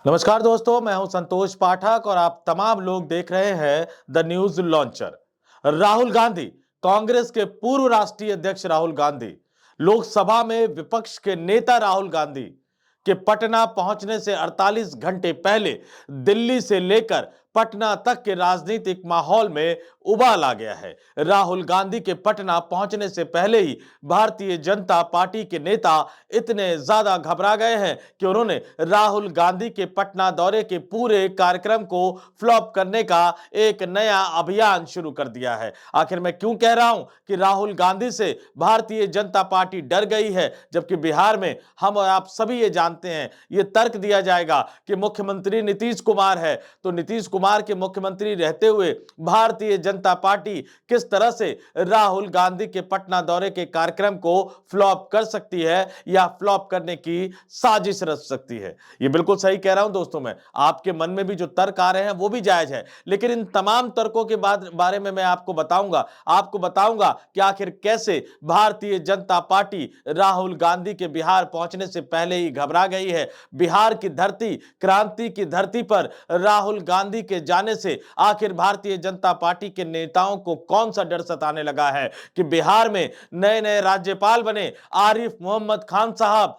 नमस्कार दोस्तों, मैं हूं संतोष पाठक और आप तमाम लोग देख रहे हैं the news launcher. Rahul Gandhi, Congress के पूर्व राष्ट्रीय अध्यक्ष राहुल गांधी, लोकसभा में विपक्ष के नेता राहुल गांधी के पटना पहुंचने से 48 घंटे पहले दिल्ली से लेकर पटना तक के राजनीतिक माहौल में उबाल आ गया है। राहुल गांधी के पटना पहुंचने से पहले ही भारतीय जनता पार्टी के नेता इतने ज्यादा घबरा गए हैं कि उन्होंने राहुल गांधी के पटना दौरे के पूरे कार्यक्रम को फ्लॉप करने का एक नया अभियान शुरू कर दिया है। आखिर मैं क्यों कह रहा हूं कि राहुल गांधी से भारतीय जनता पार्टी डर गई है, जबकि बिहार में हम और आप सभी ये जानते हैं, ये तर्क दिया जाएगा कि मुख्यमंत्री नीतीश कुमार है, तो नीतीश कुमार के मुख्यमंत्री रहते हुए भारतीय जनता पार्टी किस तरह से राहुल गांधी के पटना दौरे के कार्यक्रम को फ्लॉप कर सकती है या फ्लॉप करने की साजिश रच सकती है। ये बिल्कुल सही कह रहा हूं दोस्तों। मैं आपके मन में भी जो तर्क आ रहे हैं वो भी जायज है, लेकिन इन तमाम तर्कों के बारे में मैं आपको बताऊंगा कि आखिर कैसे भारतीय जनता पार्टी राहुल गांधी के बिहार पहुंचने से पहले ही घबरा गई है। बिहार की धरती, क्रांति की धरती पर राहुल गांधी के जाने से आखिर भारतीय जनता पार्टी के नेताओं को कौन सा डर सताने लगा है कि बिहार में नए नए राज्यपाल बने आरिफ मोहम्मद खान साहब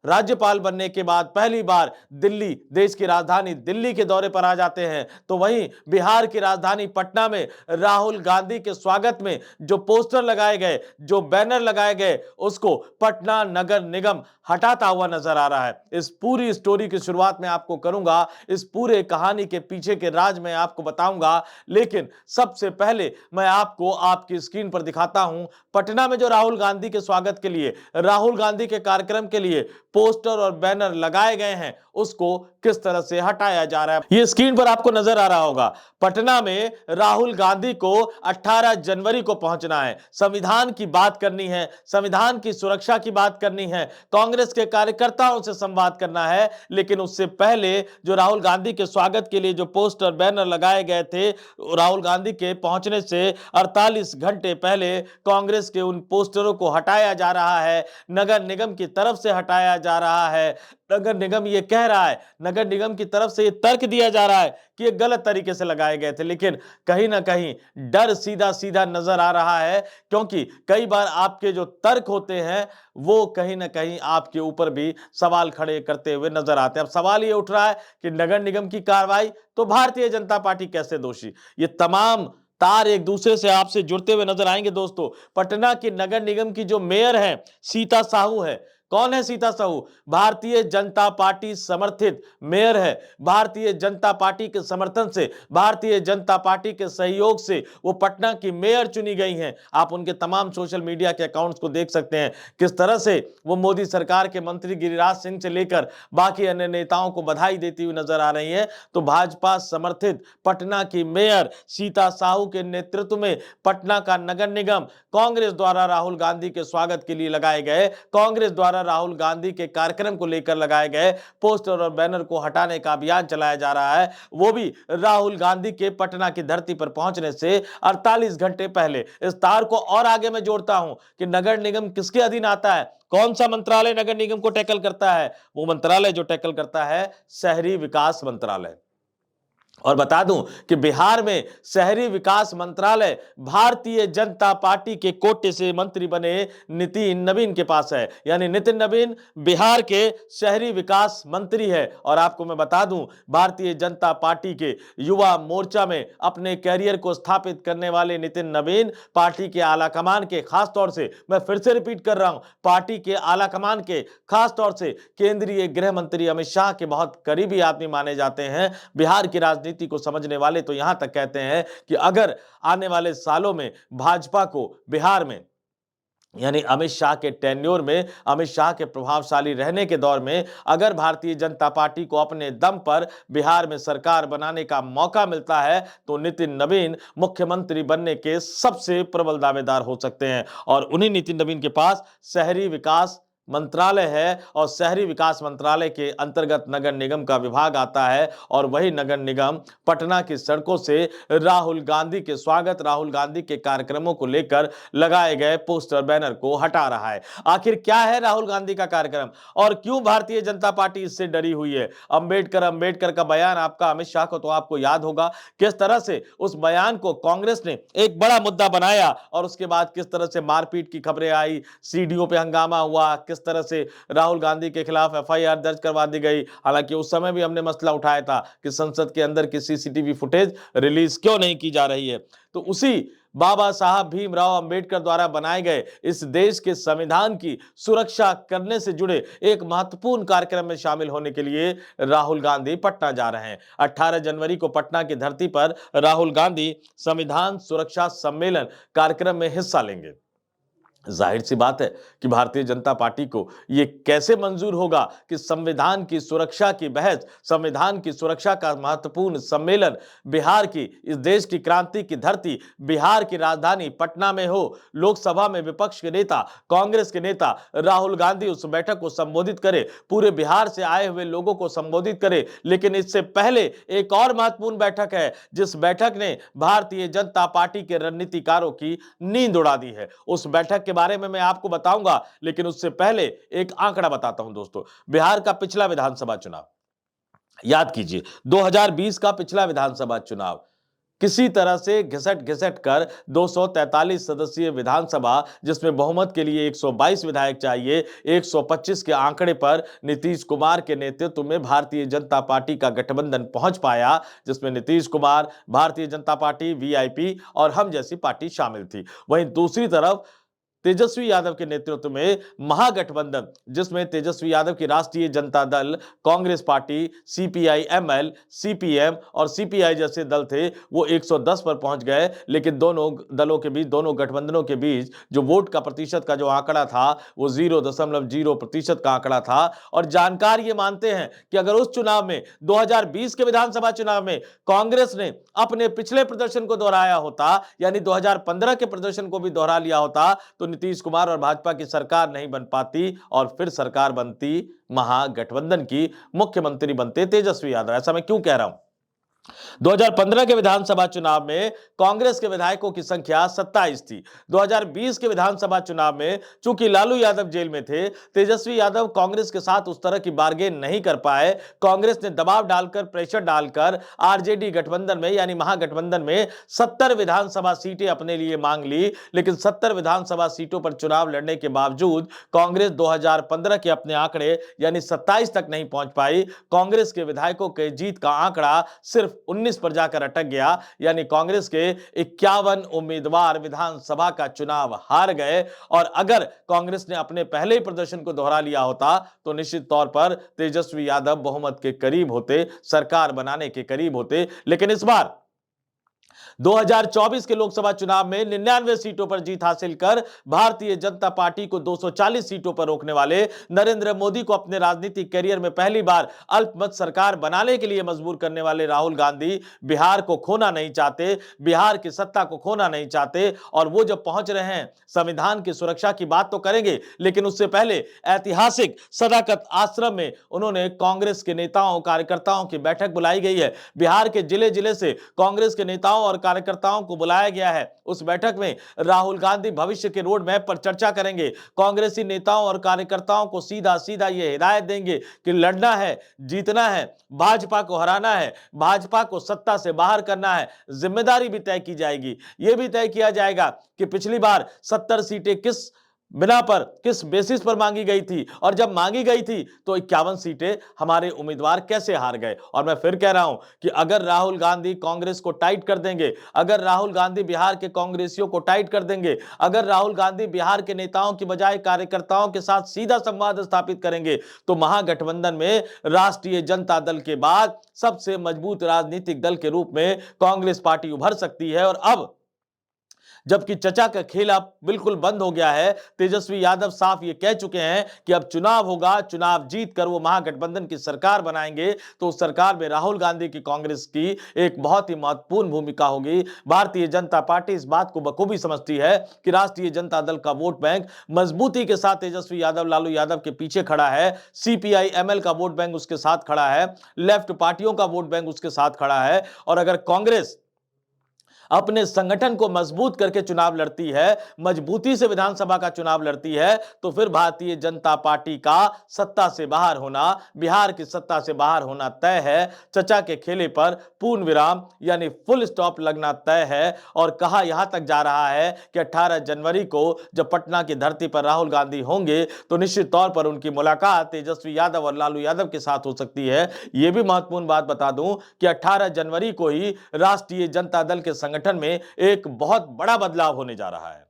राज्यपाल बनने के बाद पहली बार दिल्ली, देश की राजधानी दिल्ली के दौरे पर आ जाते हैं, तो वहीं बिहार की राजधानी पटना में राहुल गांधी के स्वागत में जो पोस्टर लगाए गए, जो बैनर लगाए गए, उसको पटना नगर निगम हटाता हुआ नजर आ रहा है। इस पूरी स्टोरी की शुरुआत मैं आपको करूंगा, इस पूरे कहानी के पीछे के राज मैं आपको बताऊंगा, लेकिन सबसे पहले मैं आपको आपकी स्क्रीन पर दिखाता हूं पटना में जो राहुल गांधी के स्वागत के लिए, राहुल गांधी के कार्यक्रम के लिए पोस्टर और बैनर लगाए गए हैं, उसको किस तरह से हटाया जा रहा है। ये स्क्रीन पर आपको नजर आ रहा होगा। पटना में राहुल गांधी को 18 जनवरी को पहुंचना है, संविधान की बात करनी है, संविधान की सुरक्षा की बात करनी है, कांग्रेस के कार्यकर्ताओं से संवाद करना है। लेकिन उससे पहले जो राहुल गांधी के स्वागत के लिए जो पोस्टर बैनर लगाए गए थे, राहुल गांधी के पहुंचने से 48 घंटे पहले कांग्रेस के उन पोस्टरों को हटाया जा रहा है, नगर निगम की तरफ से हटाया जा रहा है। नगर निगम ये कह रहा है, नगर निगम की तरफ से ये तर्क दिया जा रहा है कि ये गलत तरीके से लगाए गए थे, लेकिन कहीं ना कहीं डर सीधा सीधा नजर आ रहा है, क्योंकि कई बार आपके जो तर्क होते हैं वो कहीं ना कहीं आपके ऊपर भी सवाल खड़े करते हुए नजर आते हैं। अब सवाल ये उठ रहा है कि नगर निगम की कार्रवाई तो भारतीय जनता पार्टी कैसे दोषी? ये तमाम तार एक दूसरे से आपसे जुड़ते हुए नजर आएंगे दोस्तों। पटना की नगर निगम की जो मेयर है सीता साहू है। कौन है सीता साहू? भारतीय जनता पार्टी समर्थित मेयर है। भारतीय जनता पार्टी के समर्थन से, भारतीय जनता पार्टी के सहयोग से वो पटना की मेयर चुनी गई हैं। आप उनके तमाम सोशल मीडिया के अकाउंट्स को देख सकते हैं, किस तरह से वो मोदी सरकार के मंत्री गिरिराज सिंह से लेकर बाकी अन्य नेताओं को बधाई देती हुई नजर आ रही है। तो भाजपा समर्थित पटना की मेयर सीता साहू के नेतृत्व में पटना का नगर निगम कांग्रेस द्वारा राहुल गांधी के स्वागत के लिए लगाए गए, कांग्रेस द्वारा राहुल गांधी के कार्यक्रम को लेकर लगाए गए पोस्टर और बैनर को हटाने का अभियान चलाया जा रहा है, वो भी राहुल गांधी के पटना की धरती पर पहुंचने से 48 घंटे पहले। इस तार को और आगे मैं जोड़ता हूं कि नगर निगम किसके अधीन आता है, कौन सा मंत्रालय नगर निगम को टैकल करता है? वो मंत्रालय जो टैकल करता है शहरी विकास मंत्रालय। और बता दूं कि बिहार में शहरी विकास मंत्रालय भारतीय जनता पार्टी के कोटे से मंत्री बने नितिन नवीन के पास है, यानी नितिन नवीन बिहार के शहरी विकास मंत्री है। और आपको मैं बता दूं, भारतीय जनता पार्टी के युवा मोर्चा में अपने कैरियर को स्थापित करने वाले नितिन नवीन पार्टी के आलाकमान के, खास तौर से मैं फिर से रिपीट कर रहा हूं, पार्टी के आलाकमान के, खास तौर से केंद्रीय गृह मंत्री अमित शाह के बहुत करीबी आदमी माने जाते हैं। बिहार की राजनीति को समझने वाले तो यहां तक कहते हैं कि अगर आने वाले सालों में भाजपा को बिहार में, यानी अमित शाह के टेन्योर में, अमित शाह के प्रभावशाली रहने के दौर में, अगर भारतीय जनता पार्टी को अपने दम पर बिहार में सरकार बनाने का मौका मिलता है तो नितिन नवीन मुख्यमंत्री बनने के सबसे प्रबल दावेदार हो सकते हैं। और उन्हीं नितिन नवीन के पास शहरी विकास मंत्रालय है और शहरी विकास मंत्रालय के अंतर्गत नगर निगम का विभाग आता है और वही नगर निगम पटना की सड़कों से राहुल गांधी के स्वागत, राहुल गांधी के कार्यक्रमों को लेकर लगाए गए पोस्टर बैनर को हटा रहा है। आखिर क्या है राहुल गांधी का कार्यक्रम और क्यों भारतीय जनता पार्टी इससे डरी हुई है? अंबेडकर अंबेडकर का बयान आपका अमित शाह को तो आपको याद होगा, किस तरह से उस बयान को कांग्रेस ने एक बड़ा मुद्दा बनाया और उसके बाद किस तरह से मारपीट की खबरें आई, सीडीओ पे हंगामा हुआ, किस तरह से राहुल गांधी के खिलाफ एफआईआर दर्ज करवा दी गई। हालांकि उस समय भी हमने मसला उठाया था कि संसद के अंदर की सीसीटीवी फुटेज रिलीज क्यों नहीं की जा रही है। तो उसी बाबा साहब भीमराव अंबेडकर द्वारा बनाए गए इस देश के संविधान की सुरक्षा करने से जुड़े एक महत्वपूर्ण कार्यक्रम में शामिल होने के लिए राहुल गांधी पटना जा रहे हैं। 18 जनवरी को पटना की धरती पर राहुल गांधी संविधान सुरक्षा सम्मेलन कार्यक्रम में हिस्सा लेंगे। जाहिर सी बात है कि भारतीय जनता पार्टी को यह कैसे मंजूर होगा कि संविधान की सुरक्षा की बहस, संविधान की सुरक्षा का महत्वपूर्ण सम्मेलन बिहार की, इस देश की क्रांति की धरती बिहार की राजधानी पटना में हो। लोकसभा में विपक्ष के नेता, कांग्रेस के नेता राहुल गांधी उस बैठक को संबोधित करे, पूरे बिहार से आए हुए लोगों को संबोधित करे। लेकिन इससे पहले एक और महत्वपूर्ण बैठक है जिस बैठक ने भारतीय जनता पार्टी के रणनीतिकारों की नींद उड़ा दी है। उस बैठक के बारे में मैं आपको बताऊंगा, लेकिन उससे पहले एक आंकड़ा बताता हूं दोस्तों। बिहार का पिछला विधानसभा चुनाव याद कीजिए, 2020 का पिछला विधानसभा चुनाव किसी तरह से घिसट घिसट कर 243 सदस्यीय विधानसभा, जिसमें बहुमत के लिए 122 विधायक चाहिए, 125 के आंकड़े पर नीतीश कुमार के नेतृत्व में भारतीय जनता पार्टी का गठबंधन पहुंच पाया, जिसमें नीतीश कुमार, भारतीय जनता पार्टी, वीआईपी और हम जैसी पार्टी शामिल थी। वहीं दूसरी तरफ तेजस्वी यादव के नेतृत्व में महागठबंधन, जिसमें तेजस्वी यादव की राष्ट्रीय Janata Dal, Congress party, CPI ML, CPM और सीपीआई जैसे दल थे, वो 110 पर पहुंच गए। लेकिन दोनों दलों के बीच, दोनों गठबंधनों के बीच जो वोट का प्रतिशत का जो आंकड़ा था वो 0.0% का आंकड़ा था। और जानकार ये मानते हैं कि अगर उस चुनाव में, 2020 के विधानसभा चुनाव में कांग्रेस ने अपने पिछले प्रदर्शन को दोहराया होता, यानी 2015 के प्रदर्शन को भी दोहरा लिया होता, तो नीतीश कुमार और भाजपा की सरकार नहीं बन पाती और फिर सरकार बनती महागठबंधन की, मुख्यमंत्री बनते तेजस्वी यादव। ऐसा मैं क्यों कह रहा हूं? 2015 के विधानसभा चुनाव में कांग्रेस के विधायकों की संख्या 27 थी। 2020 के विधानसभा चुनाव में चूंकि लालू यादव जेल में थे, तेजस्वी यादव कांग्रेस के साथ उस तरह की बार्गेन नहीं कर पाए। कांग्रेस ने दबाव डालकर, प्रेशर डालकर आरजेडी गठबंधन में, यानी महागठबंधन में 70 विधानसभा सीटें अपने लिए मांग ली। लेकिन 70 विधानसभा सीटों पर चुनाव लड़ने के बावजूद कांग्रेस 2015 के अपने आंकड़े यानी 27 तक नहीं पहुंच पाई। कांग्रेस के विधायकों के जीत का आंकड़ा सिर्फ 19 पर जाकर अटक गया, यानी कांग्रेस के 51 उम्मीदवार विधानसभा का चुनाव हार गए। और अगर कांग्रेस ने अपने पहले ही प्रदर्शन को दोहरा लिया होता तो निश्चित तौर पर तेजस्वी यादव बहुमत के करीब होते, सरकार बनाने के करीब होते। लेकिन इस बार 2024 के लोकसभा चुनाव में 99 सीटों पर जीत हासिल कर भारतीय जनता पार्टी को 240 सीटों पर रोकने वाले नरेंद्र मोदी को अपने राजनीतिक करियर में पहली बार अल्पमत सरकार बनाने के लिए मजबूर करने वाले राहुल गांधी बिहार को खोना नहीं चाहते, बिहार की सत्ता को खोना नहीं चाहते। और वो जब पहुंच रहे हैं, संविधान की सुरक्षा की बात तो करेंगे, लेकिन उससे पहले ऐतिहासिक सदाकत आश्रम में उन्होंने कांग्रेस के नेताओं, कार्यकर्ताओं की बैठक बुलाई गई है। बिहार के जिले जिले से कांग्रेस के नेताओं और कार्यकर्ताओं को बुलाया गया है। उस बैठक में राहुल गांधी भविष्य के रोड मैप पर चर्चा करेंगे। कांग्रेसी नेताओं और कार्यकर्ताओं को सीधा सीधा यह हिदायत देंगे कि लड़ना है, जीतना है, भाजपा को हराना है, भाजपा को सत्ता से बाहर करना है। जिम्मेदारी भी तय की जाएगी। यह भी तय किया जाएगा कि पिछली बार 70 सीटें किस बिना पर, किस बेसिस पर मांगी गई थी, और जब मांगी गई थी तो 51 सीटें हमारे उम्मीदवार कैसे हार गए। और मैं फिर कह रहा हूं कि अगर राहुल गांधी कांग्रेस को टाइट कर देंगे, अगर राहुल गांधी बिहार के कांग्रेसियों को टाइट कर देंगे, अगर राहुल गांधी बिहार के नेताओं की बजाय कार्यकर्ताओं के साथ सीधा संवाद स्थापित करेंगे, तो महागठबंधन में राष्ट्रीय जनता दल के बाद सबसे मजबूत राजनीतिक दल के रूप में कांग्रेस पार्टी उभर सकती है। और अब जबकि चचा का खेल अब बिल्कुल बंद हो गया है। तेजस्वी यादव साफ ये कह चुके हैं कि अब चुनाव होगा, चुनाव जीतकर वो महागठबंधन की सरकार बनाएंगे, तो उस सरकार में राहुल गांधी की कांग्रेस की एक बहुत ही महत्वपूर्ण भूमिका होगी। भारतीय जनता पार्टी इस बात को बखूबी समझती है कि राष्ट्रीय जनता दल का वोट बैंक मजबूती के साथ तेजस्वी यादव, लालू यादव के पीछे खड़ा है। सीपीआई एमएल का वोट बैंक उसके साथ खड़ा है, लेफ्ट पार्टियों का वोट बैंक उसके साथ खड़ा है। और अगर कांग्रेस अपने संगठन को मजबूत करके चुनाव लड़ती है, मजबूती से विधानसभा का चुनाव लड़ती है, तो फिर भारतीय जनता पार्टी का सत्ता से बाहर होना, बिहार की सत्ता से बाहर होना तय है। चचा के खेले पर पूर्ण विराम यानी फुल स्टॉप लगना तय है। और कहा यहां तक जा रहा है कि 18 जनवरी को जब पटना की धरती पर राहुल गांधी होंगे तो निश्चित तौर पर उनकी मुलाकात तेजस्वी यादव और लालू यादव के साथ हो सकती है। यह भी महत्वपूर्ण बात बता दूं कि 18 जनवरी को ही राष्ट्रीय जनता दल के संगठन में एक बहुत बड़ा बदलाव होने जा रहा है।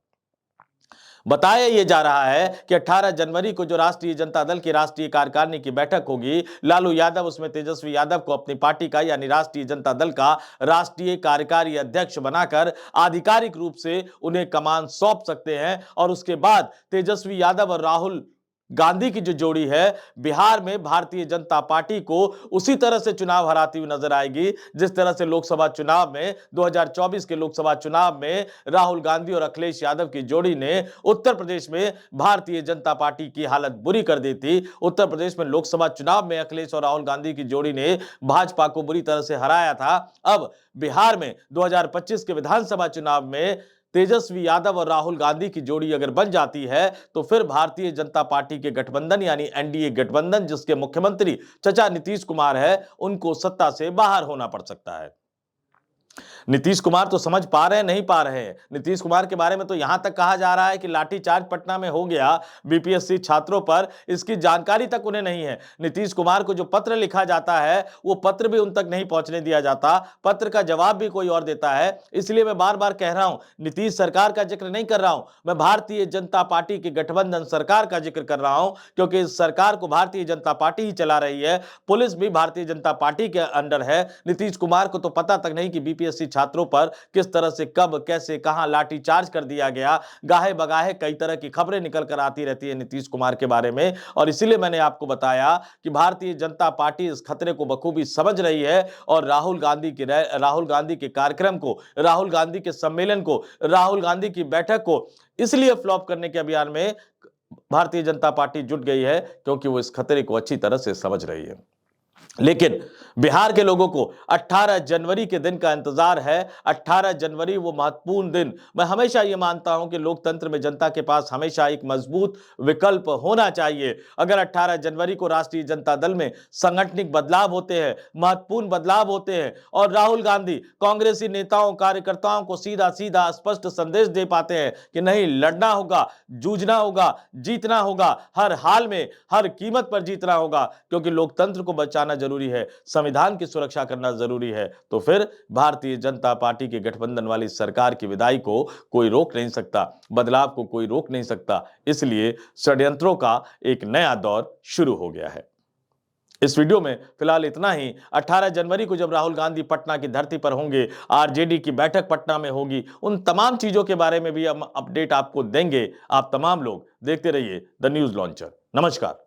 बताया यह जा रहा है कि 18 जनवरी को जो राष्ट्रीय जनता दल की राष्ट्रीय कार्यकारिणी की बैठक होगी, लालू यादव उसमें तेजस्वी यादव को अपनी पार्टी का यानी राष्ट्रीय जनता दल का राष्ट्रीय कार्यकारी अध्यक्ष बनाकर आधिकारिक रूप से उन्हें कमान सौंप सकते हैं। और उसके बाद तेजस्वी यादव और राहुल गांधी की जो जोड़ी है बिहार में भारतीय जनता पार्टी को उसी तरह से चुनाव हराती हुई नजर आएगी जिस तरह से लोकसभा चुनाव में 2024 के लोकसभा चुनाव में राहुल गांधी और अखिलेश यादव की जोड़ी ने उत्तर प्रदेश में भारतीय जनता पार्टी की हालत बुरी कर दी थी। उत्तर प्रदेश में लोकसभा चुनाव में अखिलेश और राहुल गांधी की जोड़ी ने भाजपा को बुरी तरह से हराया था। अब बिहार में 2025 के विधानसभा चुनाव में तेजस्वी यादव और राहुल गांधी की जोड़ी अगर बन जाती है तो फिर भारतीय जनता पार्टी के गठबंधन यानी एनडीए गठबंधन जिसके मुख्यमंत्री चचा नीतीश कुमार है, उनको सत्ता से बाहर होना पड़ सकता है। नीतीश कुमार तो समझ पा रहे हैं, नहीं पा रहे हैं। नीतीश कुमार के बारे में तो यहां तक कहा जा रहा है कि लाठीचार्ज पटना में हो गया बीपीएससी छात्रों पर, इसकी जानकारी तक उन्हें नहीं है। नीतीश कुमार को जो पत्र लिखा जाता है वो पत्र भी उन तक नहीं पहुंचने दिया जाता, पत्र का जवाब भी कोई और देता है। इसलिए मैं बार बार कह रहा हूं, नीतीश सरकार का जिक्र नहीं कर रहा हूं, मैं भारतीय जनता पार्टी की गठबंधन सरकार का जिक्र कर रहा हूं, क्योंकि इस सरकार को भारतीय जनता पार्टी ही चला रही है, पुलिस भी भारतीय जनता पार्टी के अंडर है। नीतीश कुमार को तो पता तक नहीं कि बीपीएससी छात्रों पर किस तरह से कब कैसे कहां लाठीचार्ज कर दिया गया। गाहे बगाहे कई तरह की खबरें निकल कर आती रहती है नीतीश कुमार के बारे में, और इसीलिए मैंने आपको बताया कि भारतीय जनता पार्टी इस खतरे को बखूबी समझ रही है और राहुल गांधी के कार्यक्रम को, राहुल गांधी के सम्मेलन को, राहुल गांधी की बैठक को इसलिए फ्लॉप करने के अभियान में भारतीय जनता पार्टी जुट गई है क्योंकि वो इस खतरे को अच्छी तरह से समझ रही है। लेकिन बिहार के लोगों को 18 जनवरी के दिन का इंतजार है। 18 जनवरी वो महत्वपूर्ण दिन, मैं हमेशा ये मानता हूं कि लोकतंत्र में जनता के पास हमेशा एक मजबूत विकल्प होना चाहिए। अगर 18 जनवरी को राष्ट्रीय जनता दल में सांगठनिक बदलाव होते हैं, महत्वपूर्ण बदलाव होते हैं और राहुल गांधी कांग्रेसी नेताओं कार्यकर्ताओं को सीधा सीधा स्पष्ट संदेश दे पाते हैं कि नहीं, लड़ना होगा, जूझना होगा, जीतना होगा, हर हाल में हर कीमत पर जीतना होगा, क्योंकि लोकतंत्र को बचाना जरूरी है, संविधान की सुरक्षा करना जरूरी है, तो फिर भारतीय जनता पार्टी के गठबंधन वाली सरकार की विदाई को कोई रोक नहीं सकता, बदलाव को कोई रोक नहीं सकता। इसलिए षड्यंत्रों का एक नया दौर शुरू हो गया है। इस वीडियो में फिलहाल इतना ही। 18 जनवरी को जब राहुल गांधी पटना की धरती पर होंगे, आरजेडी की बैठक पटना में होगी, उन तमाम चीजों के बारे में भी हम अपडेट आपको देंगे। आप तमाम लोग देखते रहिए द न्यूज लॉन्चर। नमस्कार।